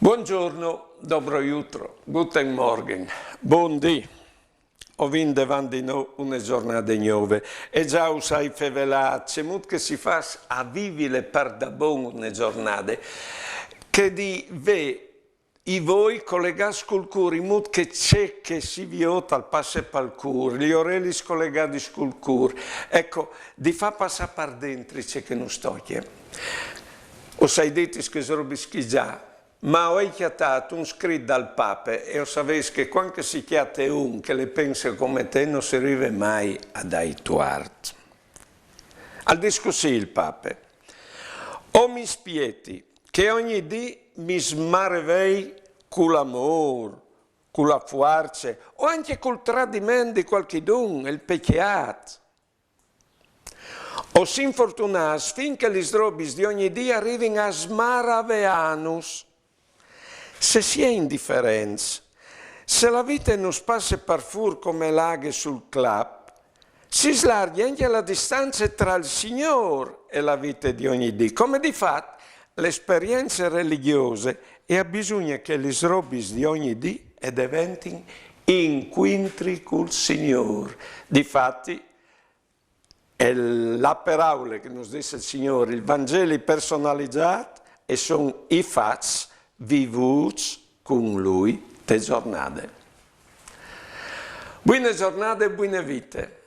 Buongiorno, dobro jutro, guten Morgen, buondì. Ho vinto davanti a noi una giornata nuova e già usai fevelà, c'è molto che si fa a vivere per da buon una giornata, che di ve i voi collegati col cuore, in modo che c'è che si viota al passo per cuore, gli orelli scollegati col cuore, ecco, di fa passare per dentro c'è che non sto che. Ho sai detto che sono già. Ma ho chiatato un scritto dal Papa e ho saputo che quando si chiate un che le pensa come te non si arriva mai ad aituart. Al discorso il Papa. O mi spieti che ogni dì mi smarvei con l'amore, con la forza o anche col tradimento di qualche don, il peccato. O si infortunas finché le drobis di ogni dì arrivino a smaraveanus. Se si è indifferenza, se la vita non passa per fur come laghe sul club, si slarga anche la distanza tra il Signore e la vita di ogni dì. Come di fatto, le esperienze religiose e ha bisogno che le robis di ogni dì diventino incontri col Signore. Difatti, è la parola che ci dice il Signore, il Vangelo personalizzato e sono i fatti vivuti con Lui te giornate. Buone giornate e buone vite.